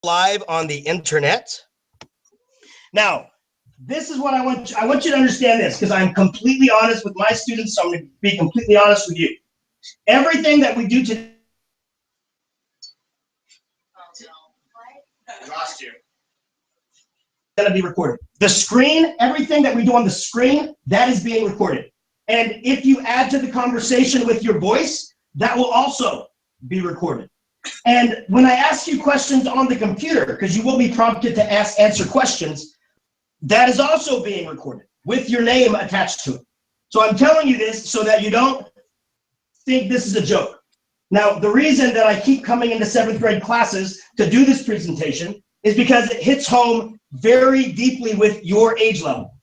live on the internet. Now, this is what I want you to understand this, because I'm completely honest with my students, so I'm going to be completely honest with you. Everything that we do today. Lost you. Going to be recorded. The screen, everything that we do on the screen, that is being recorded. And if you add to the conversation with your voice, that will also be recorded. And when I ask you questions on the computer, because you will be prompted to answer questions, that is also being recorded with your name attached to it. So I'm telling you this so that you don't think this is a joke. Now, the reason that I keep coming into 7th grade classes to do this presentation is because it hits home very deeply with your age level.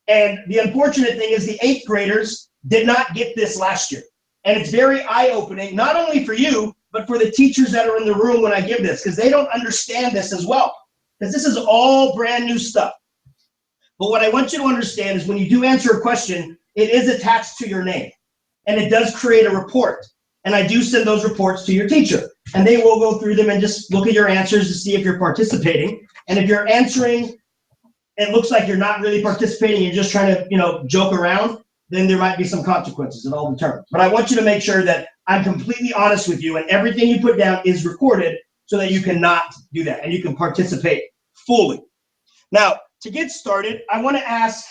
And the unfortunate thing is the 8th graders did not get this last year. And it's very eye-opening, not only for you, but for the teachers that are in the room when I give this, because they don't understand this as well. Because this is all brand new stuff. But what I want you to understand is when you do answer a question, it is attached to your name. And it does create a report. And I do send those reports to your teacher. And they will go through them and just look at your answers to see if you're participating. And if you're answering, it looks like you're not really participating, you're just trying to, joke around, then there might be some consequences. It all determines. But I want you to make sure that I'm completely honest with you and everything you put down is recorded so that you cannot do that and you can participate fully. Now, to get started, I want to ask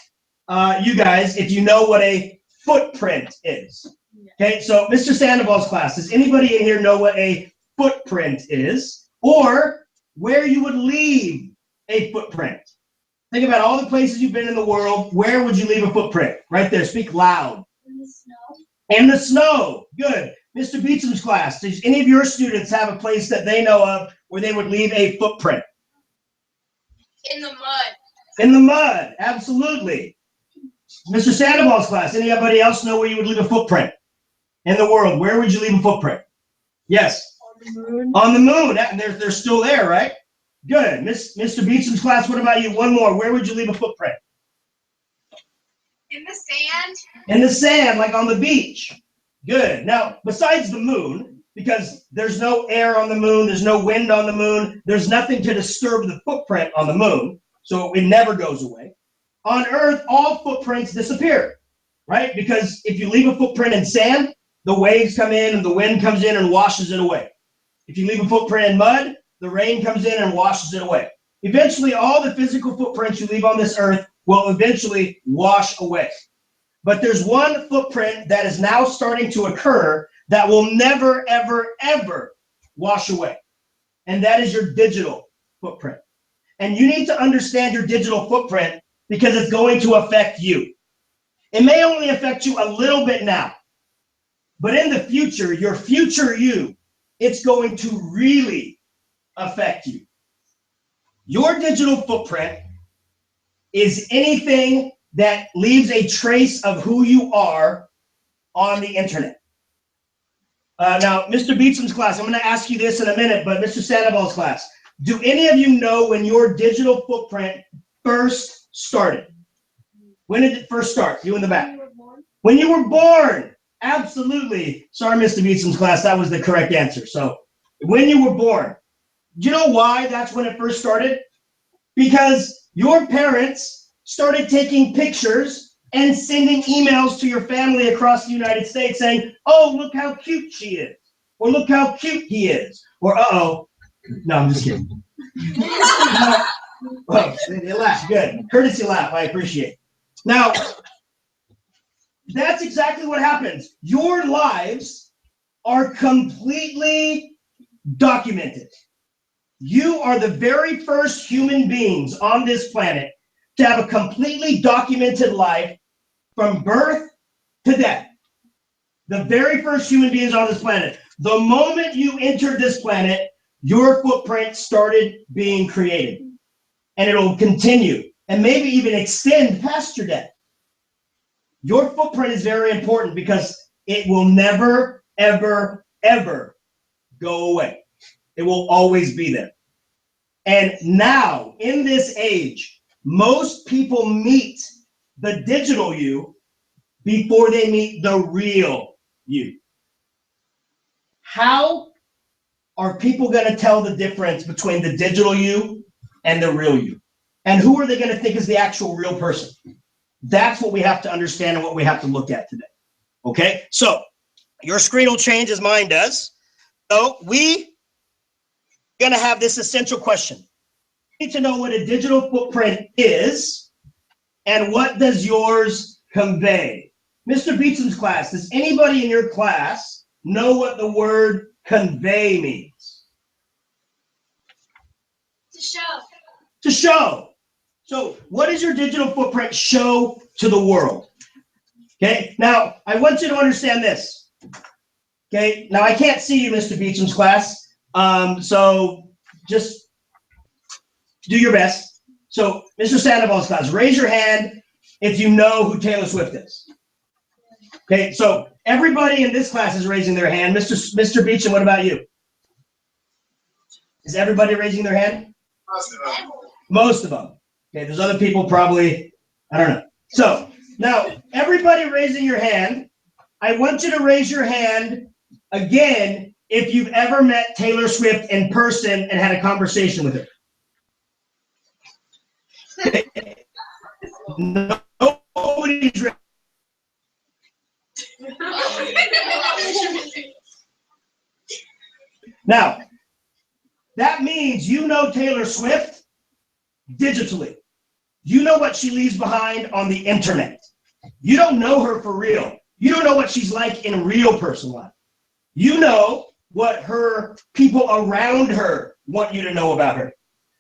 you guys if you know what a footprint is. Okay, so Mr. Sandoval's class, does anybody in here know what a footprint is? Or where you would leave a footprint? Think about all the places you've been in the world. Where would you leave a footprint? Right there, speak loud. In the snow. In the snow, good. Mr. Beecham's class, does any of your students have a place that they know of where they would leave a footprint? In the mud. In the mud, absolutely. Mr. Sandoval's class, anybody else know where you would leave a footprint? In the world, where would you leave a footprint? Yes. On the moon. On the moon, and they're still there, right? Good. Mr. Beecham's class, what about you? One more, where would you leave a footprint? In the sand. In the sand, like on the beach. Good. Now, besides the moon, because there's no air on the moon, there's no wind on the moon, there's nothing to disturb the footprint on the moon, so it never goes away. On Earth, all footprints disappear, right? Because if you leave a footprint in sand, the waves come in and the wind comes in and washes it away. If you leave a footprint in mud, the rain comes in and washes it away. Eventually, all the physical footprints you leave on this earth will eventually wash away. But there's one footprint that is now starting to occur that will never, ever, ever wash away. And that is your digital footprint. And you need to understand your digital footprint because it's going to affect you. It may only affect you a little bit now, but in the future, your future you, it's going to really affect you. Your digital footprint is anything that leaves a trace of who you are on the internet. Now, Mr. Beecham's class, I'm going to ask you this in a minute, but Mr. Sandoval's class, do any of you know when your digital footprint first started? When did it first start? You in the back. When you were born. Absolutely. Sorry, Mr. Beecham's class, that was the correct answer. So, when you were born. Do you know why that's when it first started? Because your parents started taking pictures and sending emails to your family across the United States saying, oh, look how cute she is. Or look how cute he is. Or, uh-oh. No, I'm just kidding. Oh, they laugh. Good. Courtesy laugh. I appreciate it. Now, that's exactly what happens. Your lives are completely documented. You are the very first human beings on this planet to have a completely documented life from birth to death. The very first human beings on this planet. The moment you entered this planet, your footprint started being created. And it'll continue and maybe even extend past your death. Your footprint is very important because it will never, ever, ever go away. It will always be there. And now, in this age, most people meet the digital you before they meet the real you. How are people going to tell the difference between the digital you and the real you? And who are they going to think is the actual real person? That's what we have to understand and what we have to look at today. Okay, so your screen will change as mine does. So we going to have this essential question. You need to know what a digital footprint is and what does yours convey. Mr. Beecham's class, does anybody in your class know what the word convey means? To show. To show. So what does your digital footprint show to the world? Okay, now I want you to understand this. Okay, now I can't see you, Mr. Beecham's class, so just do your best. So Mr. Sandoval's class, raise your hand if you know who Taylor Swift is. Okay, so everybody in this class is raising their hand. Mr. Beecham, what about you? Is everybody raising their hand? Most of them. Okay, there's other people probably, I don't know. So now, everybody raising your hand, I want you to raise your hand again if you've ever met Taylor Swift in person and had a conversation with her. Nobody's raising. Now, that means you know Taylor Swift digitally. You know what she leaves behind on the internet. You don't know her for real. You don't know what she's like in real person life. You know what her people around her want you to know about her.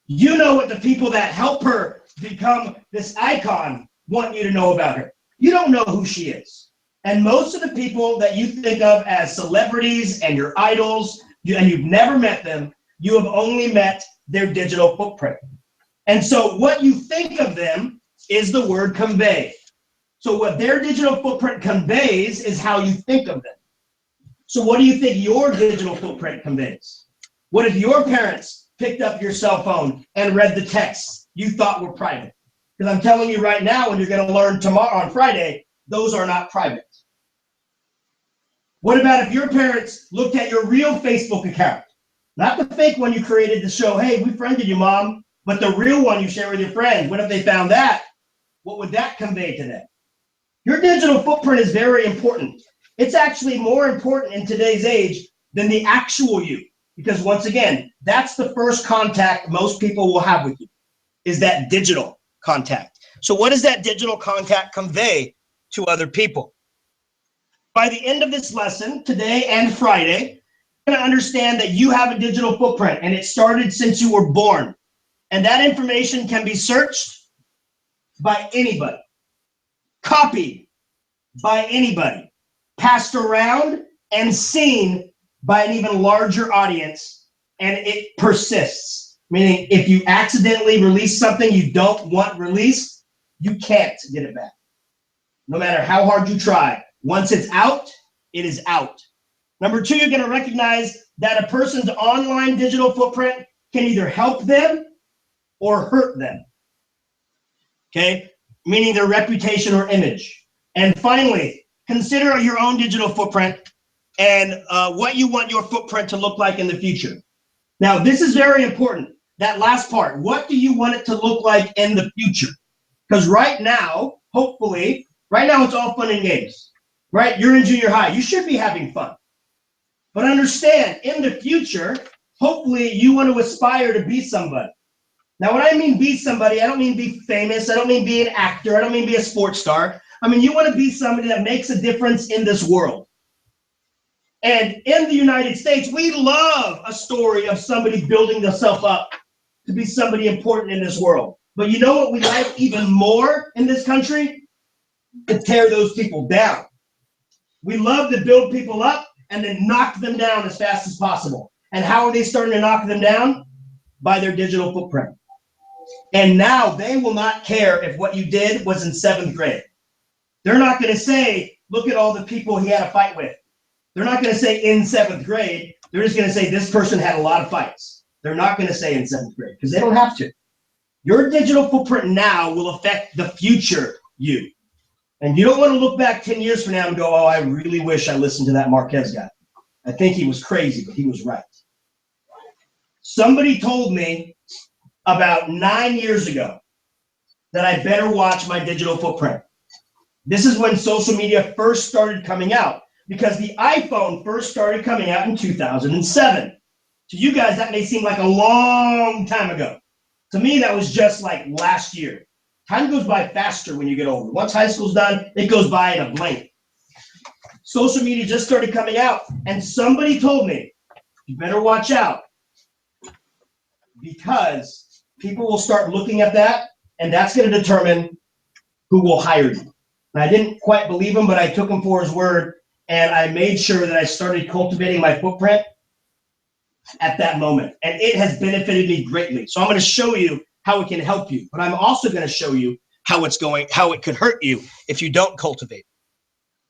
You know what the people that help her become this icon want you to know about her. You don't know who she is. And most of the people that you think of as celebrities and your idols, and you've never met them, you have only met their digital footprint. And so what you think of them is the word convey. So what their digital footprint conveys is how you think of them. So what do you think your digital footprint conveys? What if your parents picked up your cell phone and read the texts you thought were private? Because I'm telling you right now, and you're going to learn tomorrow on Friday, those are not private. What about if your parents looked at your real Facebook account? Not the fake one you created to show, hey, we friended you, Mom, but the real one you share with your friends. What if they found that? What would that convey to them? Your digital footprint is very important. It's actually more important in today's age than the actual you. Because once again, that's the first contact most people will have with you, is that digital contact. So what does that digital contact convey to other people? By the end of this lesson, today and Friday, you're going to understand that you have a digital footprint, and it started since you were born. And that information can be searched by anybody, copied by anybody, passed around and seen by an even larger audience, and it persists. Meaning, if you accidentally release something you don't want released, you can't get it back. No matter how hard you try. Once it's out, it is out. Number two, you're going to recognize that a person's online digital footprint can either help them or hurt them. Okay? Meaning their reputation or image. And finally, consider your own digital footprint and what you want your footprint to look like in the future. Now, this is very important. That last part, what do you want it to look like in the future? Because right now, hopefully, right now it's all fun and games, right? You're in junior high. You should be having fun. But understand, in the future, hopefully you want to aspire to be somebody. Now, when I mean be somebody, I don't mean be famous. I don't mean be an actor. I don't mean be a sports star. I mean, you want to be somebody that makes a difference in this world. And in the United States, we love a story of somebody building themselves up to be somebody important in this world. But you know what we like even more in this country? To tear those people down. We love to build people up and then knock them down as fast as possible. And how are they starting to knock them down? By their digital footprint. And now they will not care if what you did was in 7th grade. They're not going to say, look at all the people he had a fight with. They're not going to say in 7th grade. They're just going to say this person had a lot of fights. They're not going to say in 7th grade because they don't have to. Your digital footprint now will affect the future you. And you don't want to look back 10 years from now and go, oh, I really wish I listened to that Marquez guy. I think he was crazy, but he was right. Somebody told me about 9 years ago that I better watch my digital footprint. This is when social media first started coming out, because the iPhone first started coming out in 2007. To you guys, that may seem like a long time ago. To me, that was just like last year. Time goes by faster when you get older. Once high school's done, it goes by in a blink. Social media just started coming out, and somebody told me, you better watch out, because people will start looking at that, and that's going to determine who will hire you. And I didn't quite believe him, but I took him for his word, and I made sure that I started cultivating my footprint at that moment. And it has benefited me greatly. So I'm going to show you how it can help you, but I'm also going to show you how it could hurt you if you don't cultivate.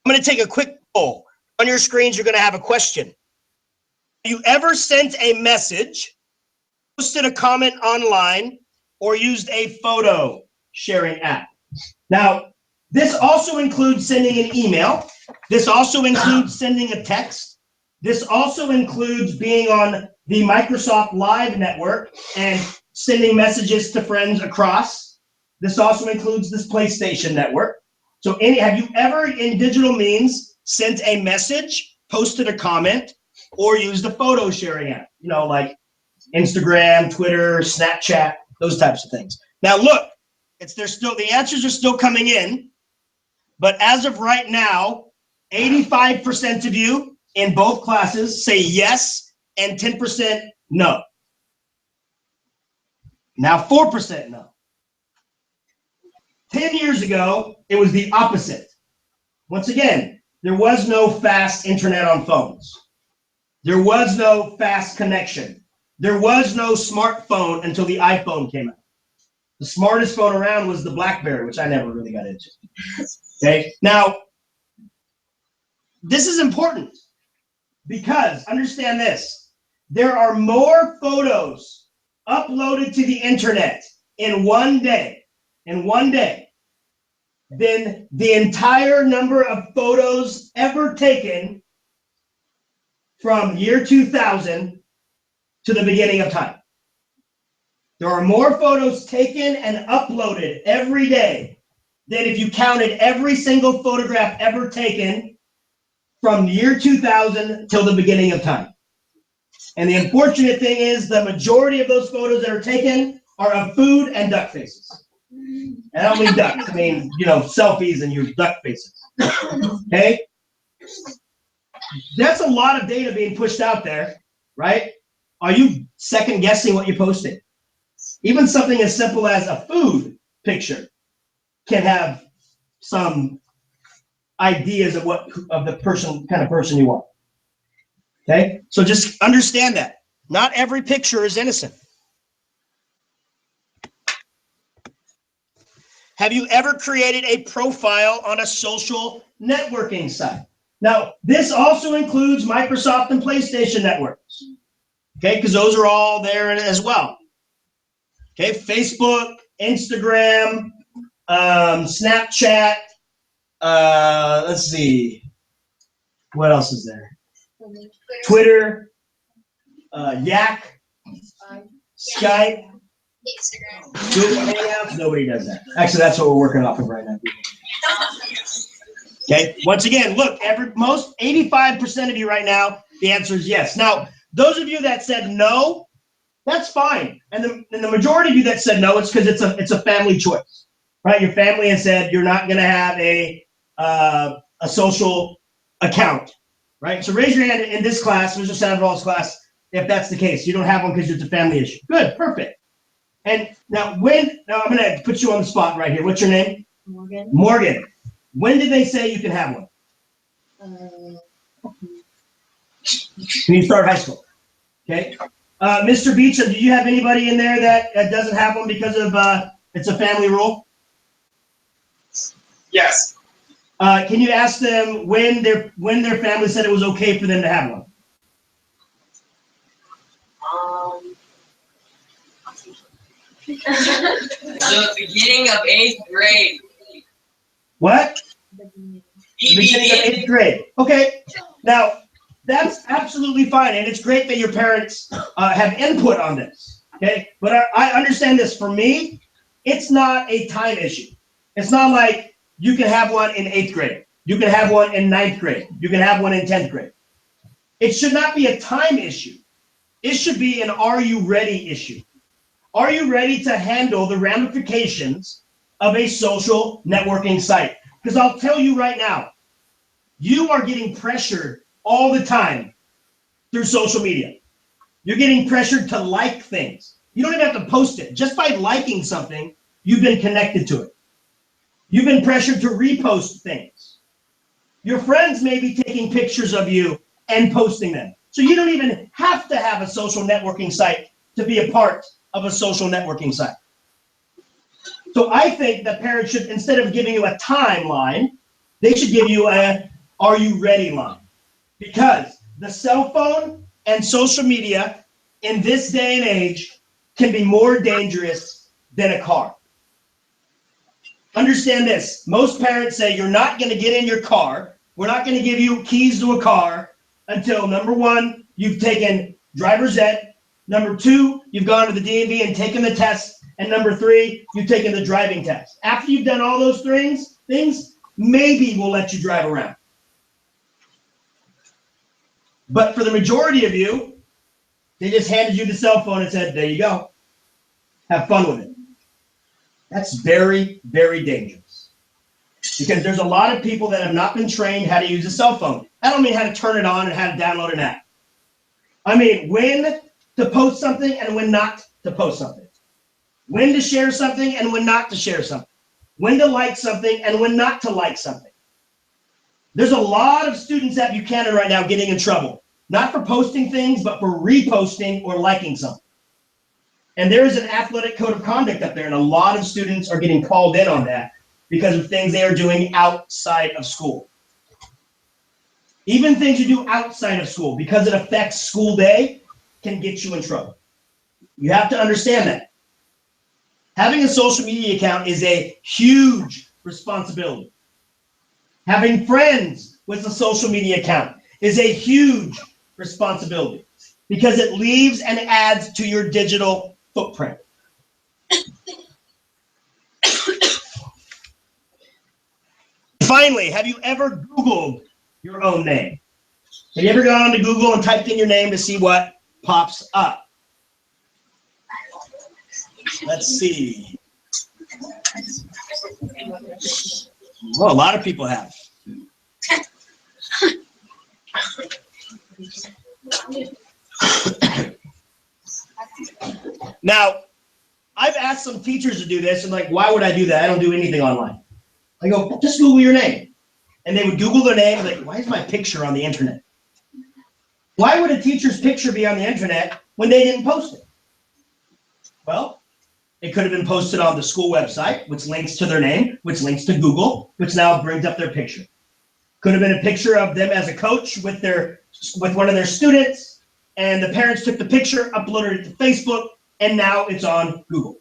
I'm going to take a quick poll. On your screens, you're going to have a question. Have you ever sent a message, posted a comment online, or used a photo sharing app? Now, this also includes sending an email. This also includes sending a text. This also includes being on the Microsoft Live network and sending messages to friends across. This also includes this PlayStation network. So have you ever in digital means sent a message, posted a comment, or used a photo sharing app? You know, like Instagram, Twitter, Snapchat, those types of things. Now look, the answers are still coming in, but as of right now, 85% of you in both classes say yes and 10% no. Now 4% no. 10 years ago, it was the opposite. Once again, there was no fast internet on phones. There was no fast connection. There was no smartphone until the iPhone came out. The smartest phone around was the BlackBerry, which I never really got into. Okay, now, this is important because, understand this, there are more photos uploaded to the internet in one day, than the entire number of photos ever taken from year 2000 to the beginning of time. There are more photos taken and uploaded every day than if you counted every single photograph ever taken from year 2000 till the beginning of time. And the unfortunate thing is the majority of those photos that are taken are of food and duck faces. And I don't mean ducks, I mean, selfies and your duck faces. Okay? That's a lot of data being pushed out there, right? Are you second guessing what you're posting? Even something as simple as a food picture can have some ideas of the kind of person you are. Okay? So just understand that. Not every picture is innocent. Have you ever created a profile on a social networking site? Now, this also includes Microsoft and PlayStation networks. Okay, because those are all there as well. Okay, Facebook, Instagram, Snapchat. Let's see. What else is there? Twitter, Yak, Skype, Google Hangouts. Nobody does that. Actually, that's what we're working off of right now. Okay. Once again, look, 85% of you right now, the answer is yes. Now, those of you that said no, that's fine. And the majority of you that said no, it's because it's a family choice, right? Your family has said you're not going to have a social account, right? So raise your hand in this class, Mr. Sandoval's class, if that's the case. You don't have one because it's a family issue. Good, perfect. And now I'm going to put you on the spot right here. What's your name? Morgan. Morgan. When did they say you can have one? When you start high school. Okay. Mr. Beecham, do you have anybody in there that doesn't have one because of it's a family rule? Yes. Can you ask them when their family said it was okay for them to have one? The beginning of 8th grade. What? The beginning of 8th grade. Okay. Now, That's absolutely fine, and it's great that your parents have input on this. Okay, but I understand this. For me, it's not a time issue. It's not like you can have one in 8th grade, you can have one in 9th grade, you can have one in 10th grade. It should not be a time issue. It should be an "are you ready" issue. Are you ready to handle the ramifications of a social networking site? Because I'll tell you right now, you are getting pressured all the time through social media. You're getting pressured to like things. You don't even have to post it. Just by liking something, you've been connected to it. You've been pressured to repost things. Your friends may be taking pictures of you and posting them. So you don't even have to have a social networking site to be a part of a social networking site. So I think that parents should, instead of giving you a timeline, they should give you a "are you ready" line. Because the cell phone and social media in this day and age can be more dangerous than a car. Understand this. Most parents say you're not going to get in your car. We're not going to give you keys to a car until, number one, you've taken driver's ed. Number two, you've gone to the DMV and taken the test. And number three, you've taken the driving test. After you've done all those things, maybe we'll let you drive around. But for the majority of you, they just handed you the cell phone and said, there you go. Have fun with it. That's very, very dangerous. Because there's a lot of people that have not been trained how to use a cell phone. I don't mean how to turn it on and how to download an app. I mean when to post something and when not to post something. When to share something and when not to share something. When to like something and when not to like something. There's a lot of students at Buchanan right now getting in trouble. Not for posting things, but for reposting or liking something. And there is an athletic code of conduct up there, and a lot of students are getting called in on that because of things they are doing outside of school. Even things you do outside of school, because it affects school day, can get you in trouble. You have to understand that. Having a social media account is a huge responsibility. Having friends with a social media account is a huge responsibility because it leaves and adds to your digital footprint. Finally, have you ever Googled your own name? Have you ever gone to Google and typed in your name to see what pops up? Let's see. Well, a lot of people have. Now, I've asked some teachers to do this, and like, why would I do that? I don't do anything online. I go, just Google your name. And they would Google their name, like, why is my picture on the internet? Why would a teacher's picture be on the internet when they didn't post it? Well, it could have been posted on the school website, which links to their name, which links to Google, which now brings up their picture. Could have been a picture of them as a coach with one of their students, and the parents took the picture, uploaded it to Facebook, and now it's on Google.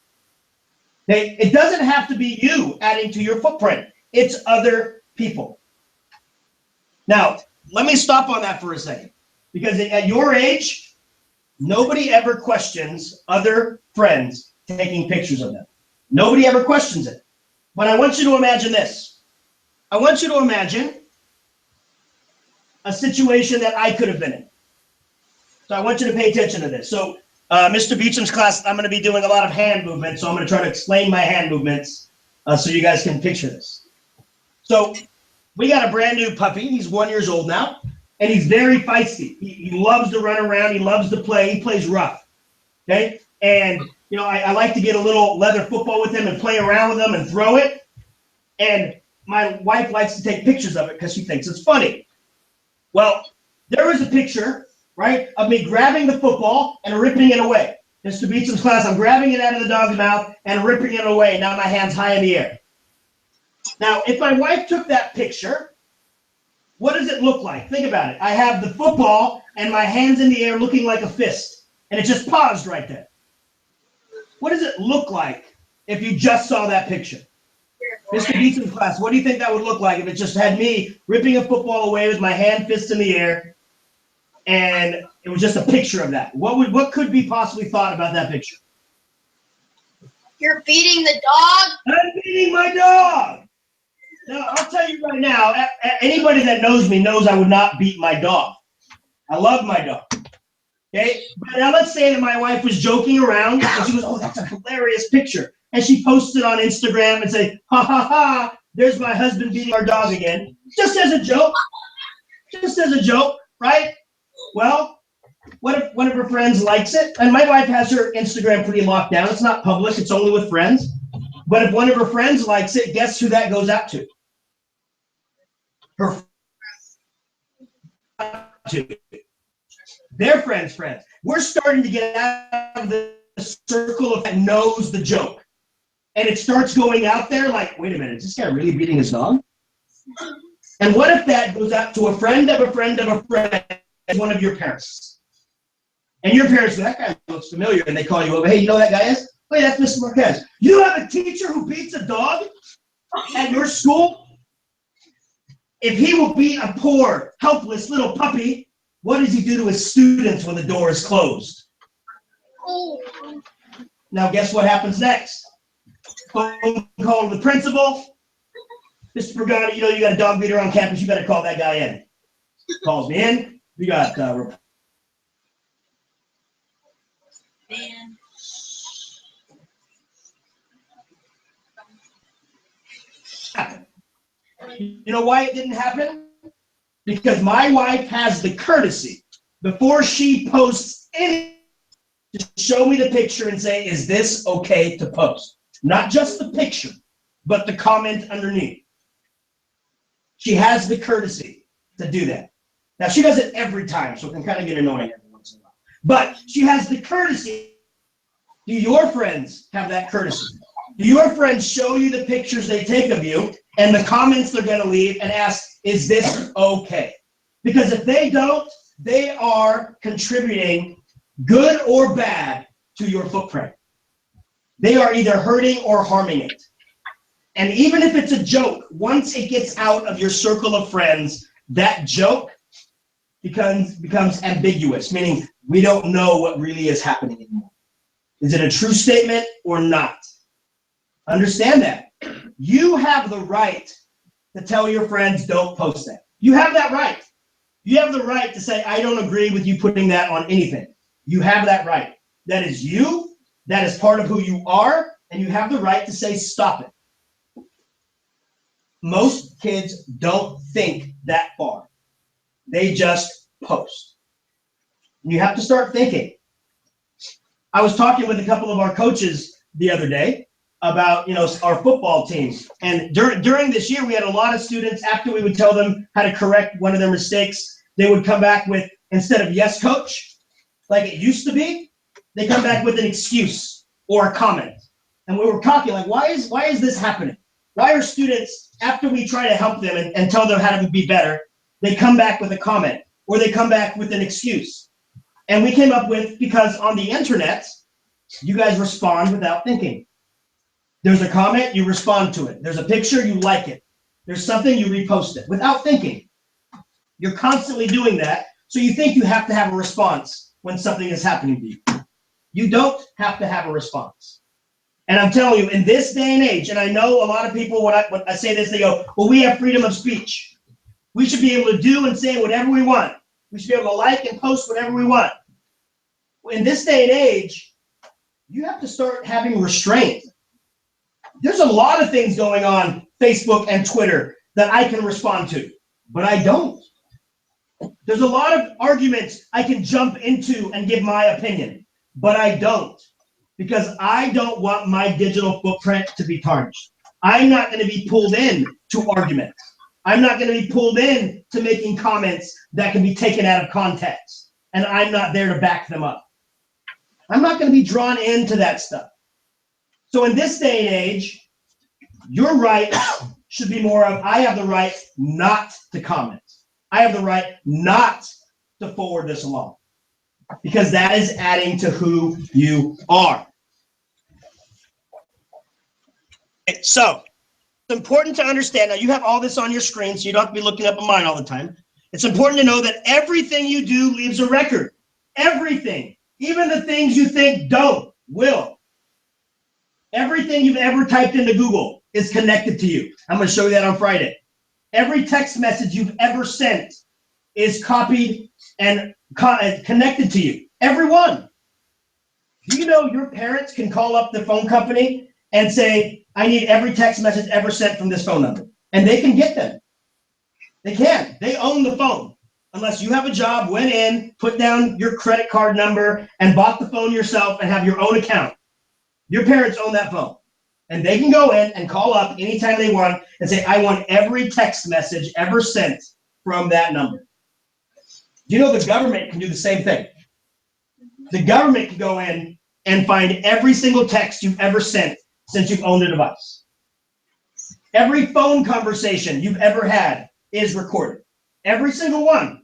Okay? It doesn't have to be you adding to your footprint. It's other people. Now, let me stop on that for a second, because at your age, nobody ever questions other friends taking pictures of them. Nobody ever questions it. But I want you to imagine this. I want you to imagine a situation that I could have been in. So I want you to pay attention to this. So Mr. Beecham's class, I'm going to be doing a lot of hand movements, so I'm going to try to explain my hand movements so you guys can picture this. So we got a brand new puppy. He's 1 year old now, and he's very feisty. He loves to run around. He loves to play. He plays rough, okay? And, you know, I like to get a little leather football with him and play around with him and throw it. And my wife likes to take pictures of it because she thinks it's funny. Well, there was a picture, right, of me grabbing the football and ripping it away. Mr. Beecham's class, I'm grabbing it out of the dog's mouth and ripping it away. Now my hand's high in the air. Now, if my wife took that picture, what does it look like? Think about it. I have the football and my hands in the air looking like a fist, and it just paused right there. What does it look like if you just saw that picture? Mr. Beecham's class, what do you think that would look like if it just had me ripping a football away with my hand fist in the air and it was just a picture of that. What could be possibly thought about that picture? You're beating the dog? I'm beating my dog. Now, I'll tell you right now, anybody that knows me knows I would not beat my dog. I love my dog. Okay? But now let's say that my wife was joking around and she goes, oh, that's a hilarious picture. And she posted on Instagram and say, ha ha ha, there's my husband beating our dog again. Just as a joke. Just as a joke, right? Well, what if one of her friends likes it? And my wife has her Instagram pretty locked down. It's not public, it's only with friends. But if one of her friends likes it, guess who that goes out to? Her to their friends' friends. We're starting to get out of the circle of that knows the joke. And it starts going out there like, wait a minute, is this guy really beating his dog? And what if that goes out to a friend of a friend of a friend, one of your parents? And your parents go, that guy looks familiar, and they call you over, hey, you know who that guy is? Wait, that's Mr. Marquez. You have a teacher who beats a dog at your school? If he will beat a poor, helpless little puppy, what does he do to his students when the door is closed? Oh. Now, guess what happens next? Phone call to the principal. Mr. Pagani, you know you got a dog beater on campus. You better call that guy in. Calls me in. We got Man. You know why it didn't happen? Because my wife has the courtesy before she posts anything to show me the picture and say, is this okay to post? Not just the picture, but the comment underneath. She has the courtesy to do that. Now, she does it every time, so it can kind of get annoying every once in a while. But she has the courtesy. Do your friends have that courtesy? Do your friends show you the pictures they take of you and the comments they're going to leave and ask, is this okay? Because if they don't, they are contributing, good or bad, to your footprint. They are either hurting or harming it. And even if it's a joke, once it gets out of your circle of friends, that joke becomes ambiguous, meaning we don't know what really is happening anymore. Is it a true statement or not? Understand that. You have the right to tell your friends, don't post that. You have that right. You have the right to say, I don't agree with you putting that on anything. You have that right. That is you. That is part of who you are. And you have the right to say, stop it. Most kids don't think that far. They just post. And you have to start thinking. I was talking with a couple of our coaches the other day about, our football team. And during this year, we had a lot of students, after we would tell them how to correct one of their mistakes, they would come back with, instead of yes, coach, like it used to be, they come back with an excuse or a comment. And we were talking like, why is this happening? Why are students, after we try to help them and tell them how to be better, they come back with a comment or they come back with an excuse? And we came up with, because on the internet, you guys respond without thinking. There's a comment, you respond to it. There's a picture, you like it. There's something, you repost it without thinking. You're constantly doing that, so you think you have to have a response when something is happening to you. You don't have to have a response. And I'm telling you, in this day and age, and I know a lot of people, when I say this, they go, well, we have freedom of speech. We should be able to do and say whatever we want. We should be able to like and post whatever we want. In this day and age, you have to start having restraint. There's a lot of things going on Facebook and Twitter that I can respond to, but I don't. There's a lot of arguments I can jump into and give my opinion, but I don't, because I don't want my digital footprint to be tarnished. I'm not going to be pulled in to arguments. I'm not going to be pulled in to making comments that can be taken out of context, and I'm not there to back them up. I'm not going to be drawn into that stuff. So in this day and age, your right should be more of, I have the right not to comment. I have the right not to forward this along, because that is adding to who you are. So it's important to understand. Now, you have all this on your screen, so you don't have to be looking up at mine all the time. It's important to know that everything you do leaves a record. Everything. Even the things you think don't, will. Everything you've ever typed into Google is connected to you. I'm going to show you that on Friday. Every text message you've ever sent is copied and connected to you. Every one. Do you know your parents can call up the phone company and say, I need every text message ever sent from this phone number? And they can get them. They can. They own the phone. Unless you have a job, went in, put down your credit card number, and bought the phone yourself and have your own account. Your parents own that phone. And they can go in and call up anytime they want and say, I want every text message ever sent from that number. You know the government can do the same thing. The government can go in and find every single text you've ever sent since you've owned a device. Every phone conversation you've ever had is recorded. Every single one.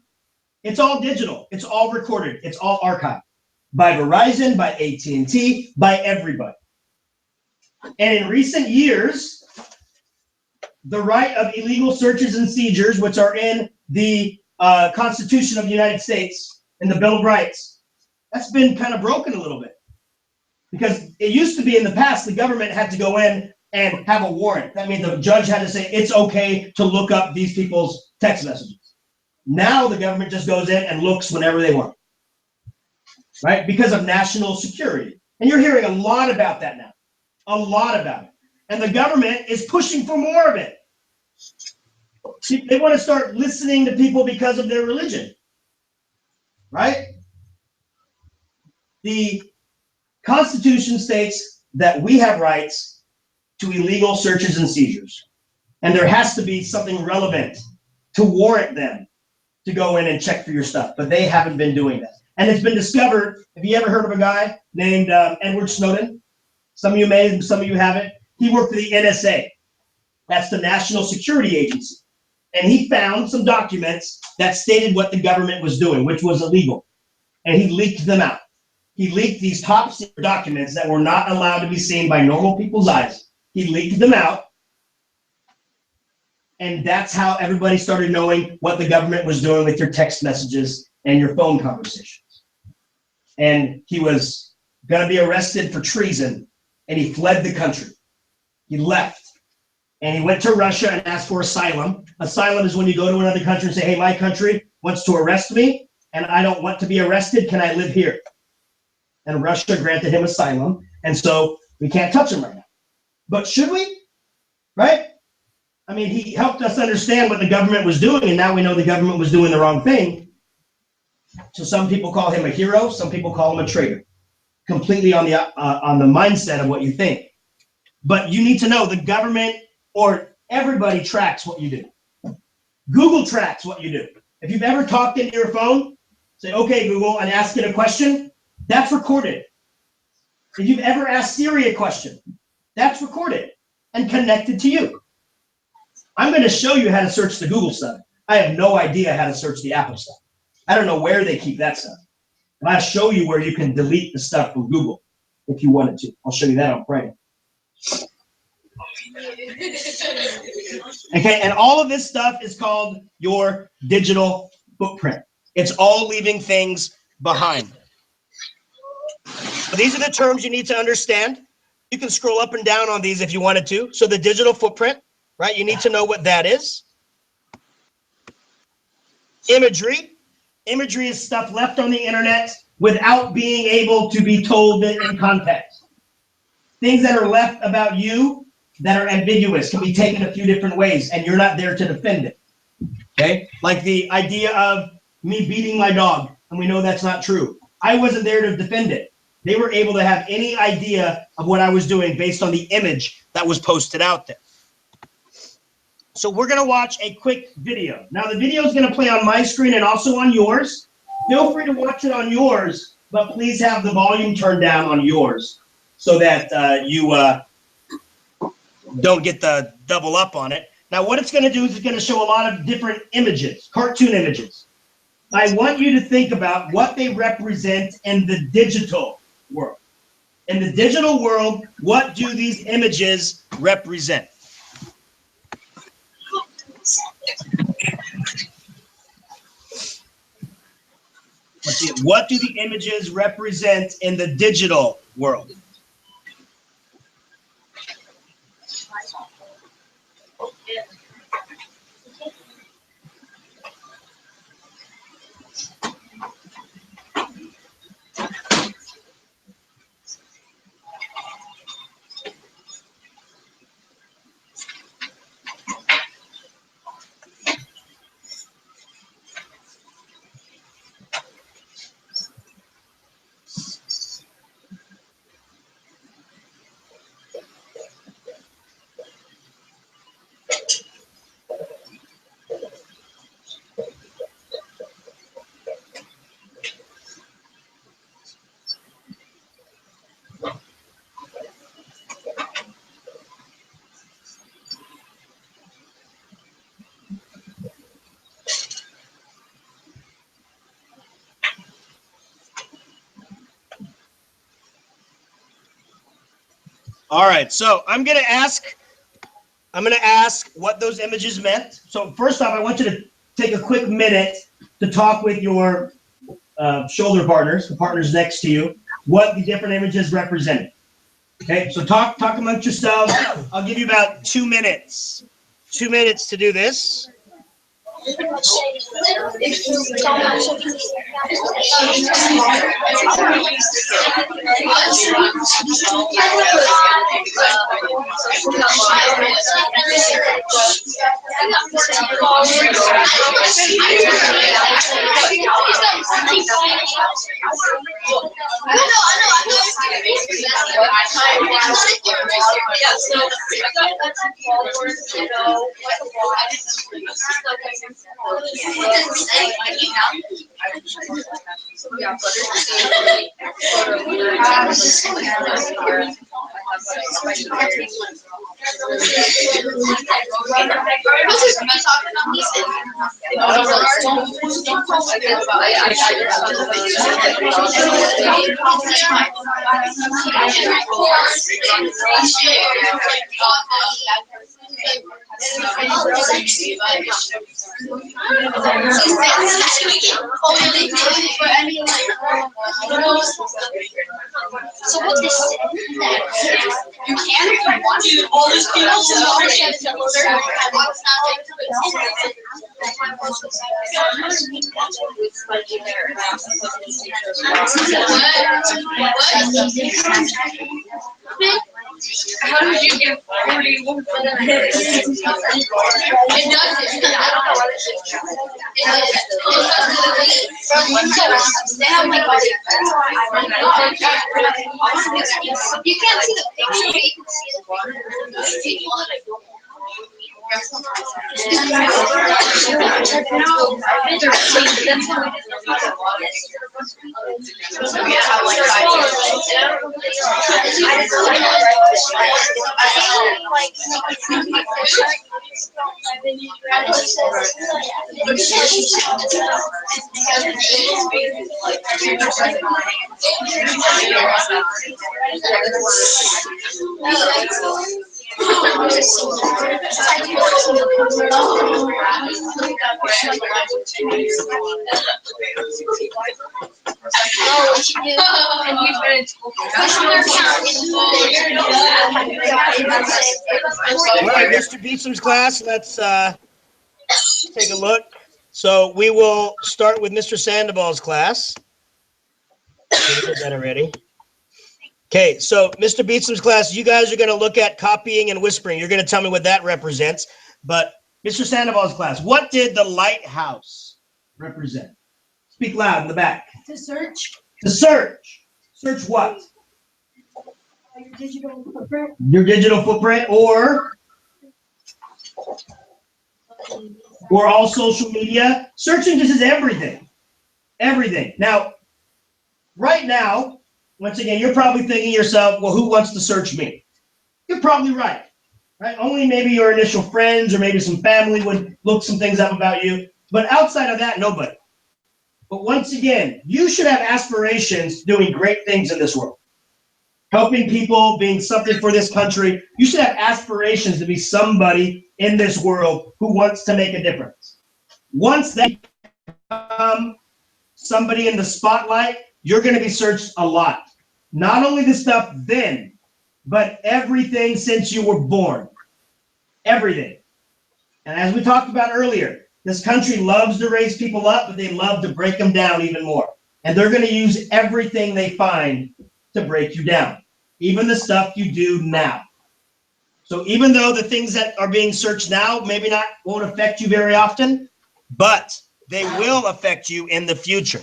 It's all digital. It's all recorded. It's all archived by Verizon, by AT&T, by everybody. And in recent years, the right of illegal searches and seizures, which are in the Constitution of the United States and the Bill of Rights, that's been kind of broken a little bit. Because it used to be in the past, the government had to go in and have a warrant. That means the judge had to say, it's okay to look up these people's text messages. Now the government just goes in and looks whenever they want. Right? Because of national security. And you're hearing a lot about that now. A lot about it. And the government is pushing for more of it. See, they want to start listening to people because of their religion. Right? The Constitution states that we have rights to illegal searches and seizures. And there has to be something relevant to warrant them to go in and check for your stuff. But they haven't been doing that. And it's been discovered, have you ever heard of a guy named Edward Snowden? Some of you may, some of you haven't. He worked for the NSA. That's the National Security Agency. And he found some documents that stated what the government was doing, which was illegal. And he leaked them out. He leaked these top secret documents that were not allowed to be seen by normal people's eyes. He leaked them out. And that's how everybody started knowing what the government was doing with your text messages and your phone conversations. And he was going to be arrested for treason, and he fled the country. He left. And he went to Russia and asked for asylum. Asylum is when you go to another country and say, hey, my country wants to arrest me, and I don't want to be arrested. Can I live here? And Russia granted him asylum. And so we can't touch him right now. But should we? Right? I mean, he helped us understand what the government was doing, and now we know the government was doing the wrong thing. So some people call him a hero. Some people call him a traitor. Completely on the mindset of what you think. But you need to know the government or everybody tracks what you do. Google tracks what you do. If you've ever talked into your phone, say, okay, Google, and ask it a question, that's recorded. If you've ever asked Siri a question, that's recorded and connected to you. I'm going to show you how to search the Google stuff. I have no idea how to search the Apple stuff. I don't know where they keep that stuff. And I'll show you where you can delete the stuff from Google if you wanted to. I'll show you that on Friday. Okay, and all of this stuff is called your digital footprint. It's all leaving things behind. So these are the terms you need to understand. You can scroll up and down on these if you wanted to. So the digital footprint, right? You need to know what that is. Imagery. Imagery is stuff left on the internet without being able to be told in context. Things that are left about you that are ambiguous can be taken a few different ways, and you're not there to defend it. Okay? Like the idea of me beating my dog, and we know that's not true. I wasn't there to defend it. They were able to have any idea of what I was doing based on the image that was posted out there. So we're going to watch a quick video. Now, the video is going to play on my screen and also on yours. Feel free to watch it on yours, but please have the volume turned down on yours so that you don't get the double up on it. Now, what it's going to do is it's going to show a lot of different images, cartoon images. I want you to think about what they represent in the digital world. In the digital world, what do these images represent? Let's see. What do the images represent in the digital world? All right, so I'm gonna ask what those images meant. So first off, I want you to take a quick minute to talk with your shoulder partners, the partners next to you, what the different images represent. Okay, so talk amongst yourselves. I'll give you about 2 minutes. 2 minutes to do this. So what is you can if you want to. All these people how did you get 41? It does. I don't know what they have like you can't see the picture, but you can see the people that I don't. All right, Mr. Beetham's class, let's take a look. So we will start with Mr. Sandoval's class. We did that already. Okay, so Mr. Beetham's class, you guys are going to look at copying and whispering. You're going to tell me what that represents. But Mr. Sandoval's class, what did the lighthouse represent? Speak loud in the back. To search. To search. Search what? Your digital footprint. Your digital footprint or all social media. Searching just is everything. Everything. Now, right now, once again, you're probably thinking to yourself, well, who wants to search me? You're probably right. Right? Only maybe your initial friends or maybe some family would look some things up about you. But outside of that, nobody. But once again, you should have aspirations doing great things in this world. Helping people, being something for this country. You should have aspirations to be somebody in this world who wants to make a difference. Once that become somebody in the spotlight, you're going to be searched a lot. Not only the stuff then, but everything since you were born. Everything. And as we talked about earlier, this country loves to raise people up, but they love to break them down even more. And they're going to use everything they find to break you down, even the stuff you do now. So even though the things that are being searched now won't affect you very often, but they will affect you in the future.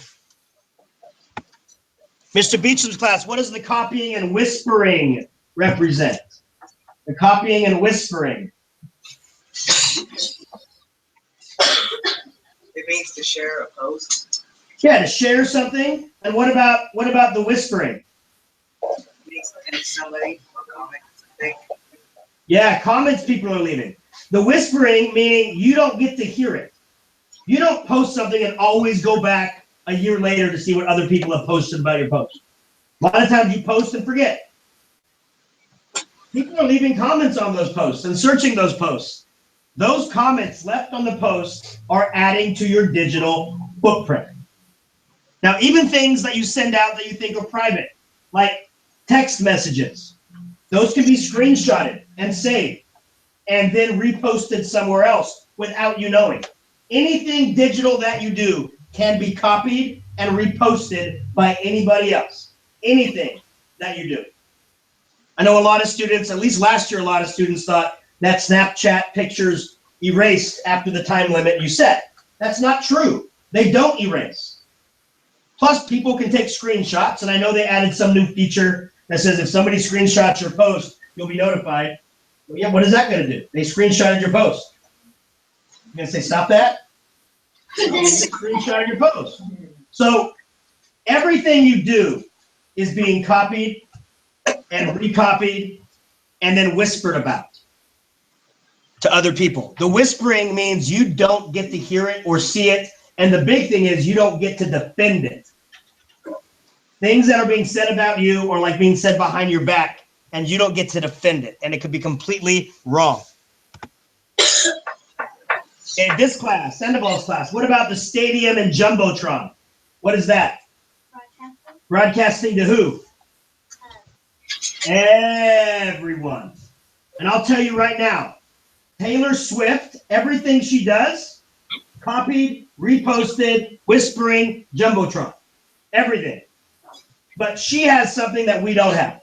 Mr. Beecham's class, what does the copying and whispering represent? The copying and whispering. It means to share a post. Yeah, to share something. And what about the whispering? It means to somebody or comment. Yeah, comments people are leaving. The whispering, meaning you don't get to hear it. You don't post something and always go back a year later to see what other people have posted about your post. A lot of times you post and forget. People are leaving comments on those posts and searching those posts. Those comments left on the post are adding to your digital footprint. Now, even things that you send out that you think are private, like text messages, those can be screenshotted and saved and then reposted somewhere else without you knowing. Anything digital that you do can be copied and reposted by anybody else. Anything that you do. I know a lot of students, at least last year, a lot of students thought that Snapchat pictures erased after the time limit you set. That's not true. They don't erase. Plus, people can take screenshots, and I know they added some new feature that says if somebody screenshots your post, you'll be notified. Well, yeah, what is that going to do? They screenshotted your post. You're going to say, stop that? They screenshotted your post. So everything you do is being copied and recopied and then whispered about to other people. The whispering means you don't get to hear it or see it. And the big thing is you don't get to defend it. Things that are being said about you or like being said behind your back, and you don't get to defend it. And it could be completely wrong. In this class, Sandoval's class, what about the stadium and Jumbotron? What is that? Broadcasting to who? Everyone. And I'll tell you right now, Taylor Swift, everything she does, copied, reposted, whispering, Jumbotron. Everything. But she has something that we don't have.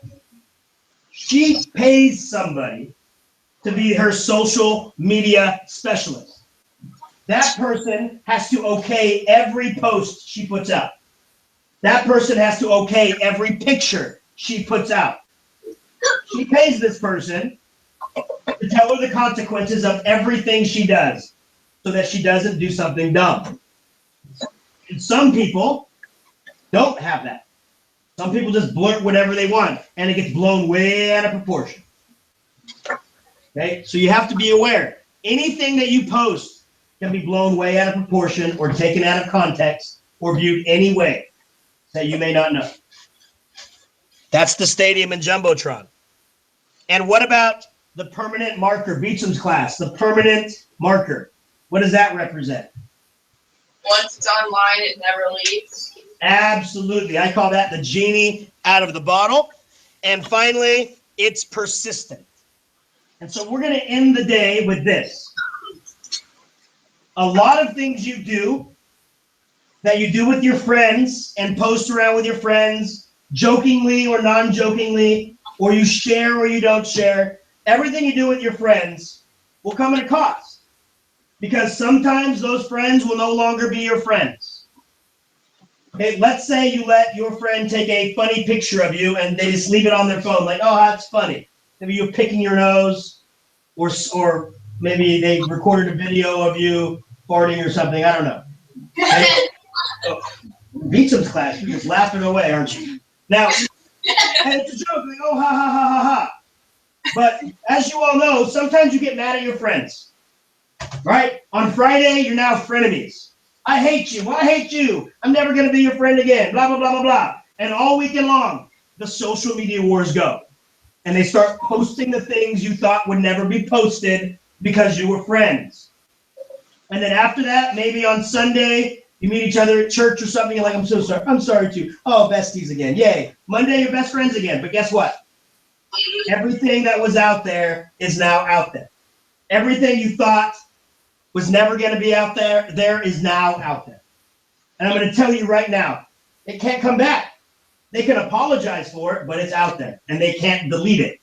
She pays somebody to be her social media specialist. That person has to okay every post she puts out. That person has to okay every picture she puts out. She pays this person to tell her the consequences of everything she does so that she doesn't do something dumb. And some people don't have that. Some people just blurt whatever they want, and it gets blown way out of proportion. Okay, so you have to be aware. Anything that you post can be blown way out of proportion or taken out of context or viewed any way that you may not know. That's the stadium and Jumbotron. And what about the permanent marker, Beecham's class, the permanent marker? What does that represent? Once it's online, it never leaves. Absolutely. I call that the genie out of the bottle. And finally, it's persistent. And so we're going to end the day with this. A lot of things you do that you do with your friends and post around with your friends, jokingly or non-jokingly, or you share or you don't share, everything you do with your friends will come at a cost. Because sometimes those friends will no longer be your friends. Okay, let's say you let your friend take a funny picture of you and they just leave it on their phone, like, oh, that's funny. Maybe you're picking your nose, or maybe they recorded a video of you farting or something. I don't know. Okay? So, Beecham's class, you're just laughing away, aren't you? Now, and it's a joke, like, oh, ha, ha, ha, ha, ha. But as you all know, sometimes you get mad at your friends, right? On Friday, you're now frenemies. I hate you. I hate you. I'm never going to be your friend again. Blah, blah, blah, blah, blah. And all weekend long, the social media wars go. And they start posting the things you thought would never be posted because you were friends. And then after that, maybe on Sunday, You meet each other at church or something, you're like, I'm so sorry. I'm sorry too. Oh, besties again. Yay. Monday, you're best friends again. But guess what? Everything that was out there is now out there. Everything you thought was never going to be out there, there is now out there. And I'm going to tell you right now, it can't come back. They can apologize for it, but it's out there. And they can't delete it.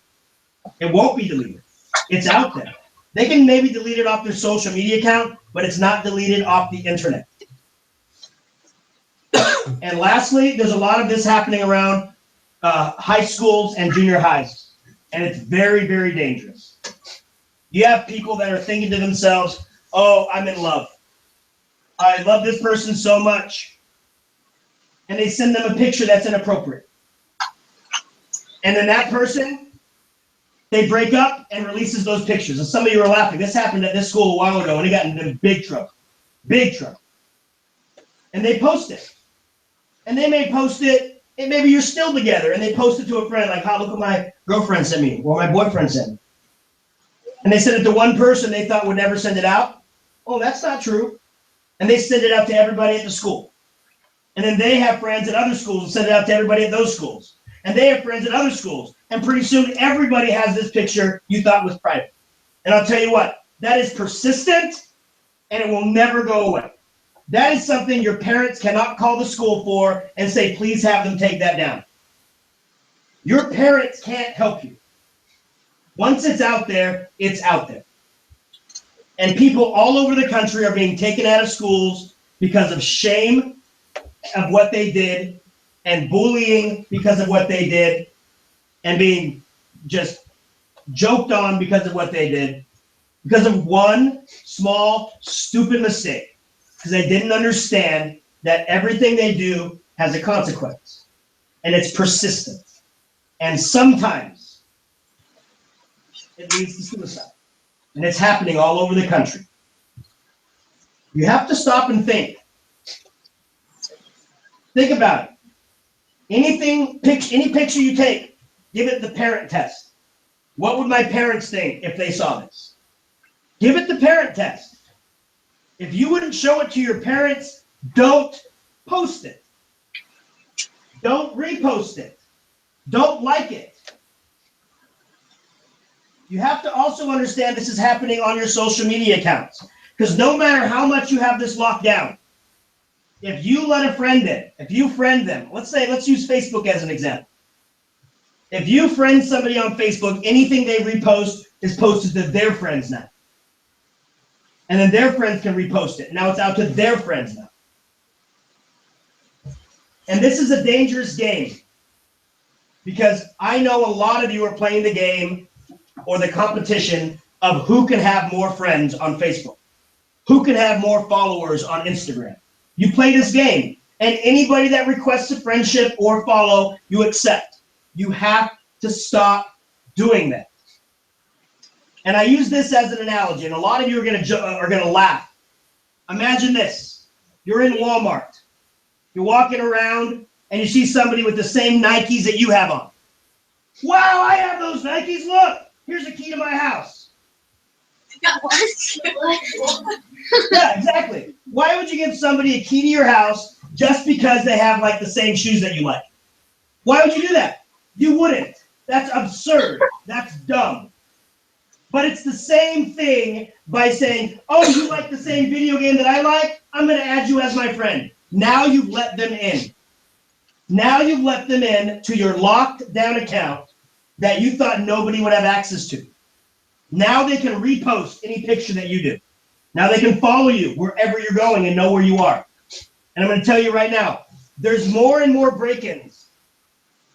It won't be deleted. It's out there. They can maybe delete it off their social media account, but it's not deleted off the internet. And lastly, there's a lot of this happening around high schools and junior highs. And it's very, very dangerous. You have people that are thinking to themselves, oh, I'm in love. I love this person so much. And they send them a picture that's inappropriate. And then that person, they break up and releases those pictures. And some of you are laughing. This happened at this school a while ago, and it got into big trouble. Big trouble. And they post it. And they may post it, and maybe you're still together, and they post it to a friend, like, look what my girlfriend sent me, or my boyfriend sent me. And they sent it to one person they thought would never send it out. Oh, that's not true. And they send it out to everybody at the school. And then they have friends at other schools and send it out to everybody at those schools. And they have friends at other schools. And pretty soon, everybody has this picture you thought was private. And I'll tell you what, that is persistent, and it will never go away. That is something your parents cannot call the school for and say, please have them take that down. Your parents can't help you. Once it's out there, it's out there. And people all over the country are being taken out of schools because of shame of what they did, and bullying because of what they did, and being just joked on because of what they did, because of one small, stupid mistake, because they didn't understand that everything they do has a consequence, and it's persistent. And sometimes it leads to suicide. And it's happening all over the country. You have to stop and think. Think about it. Any picture you take, give it the parent test. What would my parents think if they saw this? Give it the parent test. If you wouldn't show it to your parents, don't post it. Don't repost it. Don't like it. You have to also understand this is happening on your social media accounts. Because no matter how much you have this locked down, if you let a friend in, if you friend them, let's use Facebook as an example. If you friend somebody on Facebook, anything they repost is posted to their friends now. And then their friends can repost it. Now it's out to their friends now. And this is a dangerous game. Because I know a lot of you are playing the game or the competition of who can have more friends on Facebook. Who can have more followers on Instagram. You play this game, and anybody that requests a friendship or follow, you accept. You have to stop doing that. And I use this as an analogy, and a lot of you are going to laugh. Imagine this. You're in Walmart. You're walking around, and you see somebody with the same Nikes that you have on. Wow, I have those Nikes. Look, here's a key to my house. Yeah, exactly. Why would you give somebody a key to your house just because they have like the same shoes that you like? Why would you do that? You wouldn't. That's absurd. That's dumb. But it's the same thing by saying, oh, you like the same video game that I like? I'm going to add you as my friend. Now you've let them in. Now you've let them in to your locked down account that you thought nobody would have access to. Now they can repost any picture that you do. Now they can follow you wherever you're going and know where you are. And I'm going to tell you right now, there's more and more break-ins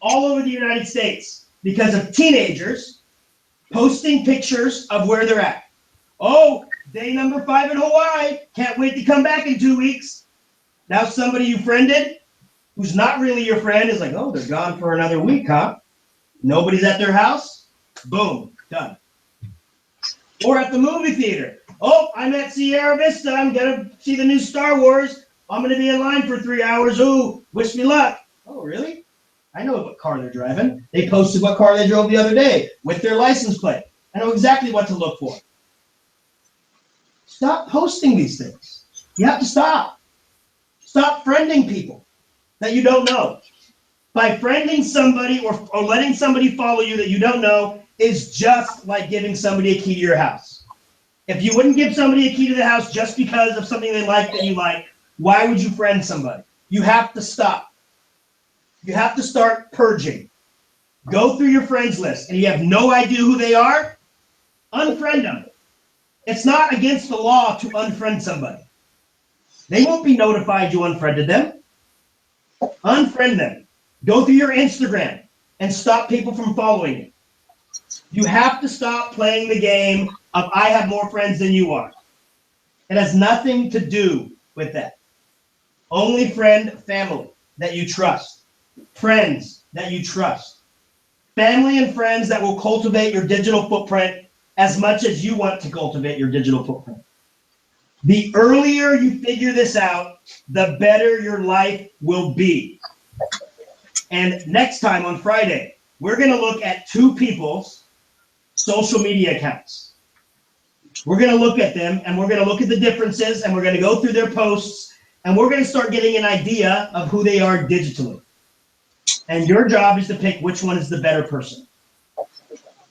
all over the United States because of teenagers posting pictures of where they're at. Oh, day number 5 in Hawaii. Can't wait to come back in 2 weeks. Now somebody you friended who's not really your friend is like, oh, they're gone for another week, huh? Nobody's at their house. Boom, done. Or at the movie theater. Oh, I'm at Sierra Vista. I'm going to see the new Star Wars. I'm going to be in line for 3 hours. Ooh, wish me luck. Oh, really? I know what car they're driving. They posted what car they drove the other day with their license plate. I know exactly what to look for. Stop posting these things. You have to stop. Stop friending people that you don't know. By friending somebody or letting somebody follow you that you don't know is just like giving somebody a key to your house. If you wouldn't give somebody a key to the house just because of something they like that you like, why would you friend somebody? You have to stop. You have to start purging. Go through your friends list and you have no idea who they are, unfriend them. It's not against the law to unfriend somebody. They won't be notified you unfriended them. Unfriend them. Go through your Instagram and stop people from following you. You have to stop playing the game of I have more friends than you are. It has nothing to do with that. Only friend family that you trust. Friends that you trust. Family and friends that will cultivate your digital footprint as much as you want to cultivate your digital footprint. The earlier you figure this out, the better your life will be. And next time on Friday, we're going to look at two people's social media accounts. We're going to look at them and we're going to look at the differences and we're going to go through their posts and we're going to start getting an idea of who they are digitally. And your job is to pick which one is the better person.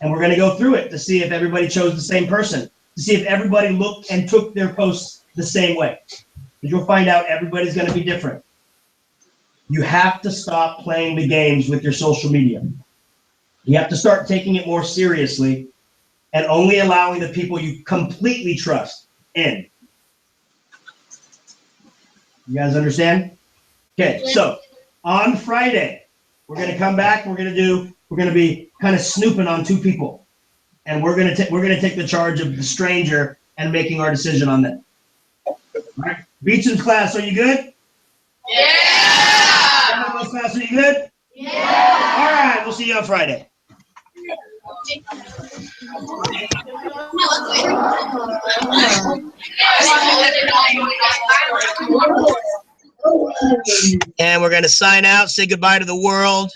And we're going to go through it to see if everybody chose the same person, to see if everybody looked and took their posts the same way. Because you'll find out everybody's going to be different. You have to stop playing the games with your social media. You have to start taking it more seriously and only allowing the people you completely trust in. You guys understand? Okay, so on Friday, we're going to come back. We're going to be kind of snooping on two people. And we're going to take the charge of the stranger and making our decision on them. All right. Beecham's class, are you good? Yeah! Class, are you good? Yeah! All right, we'll see you on Friday. And we're going to sign out, say goodbye to the world.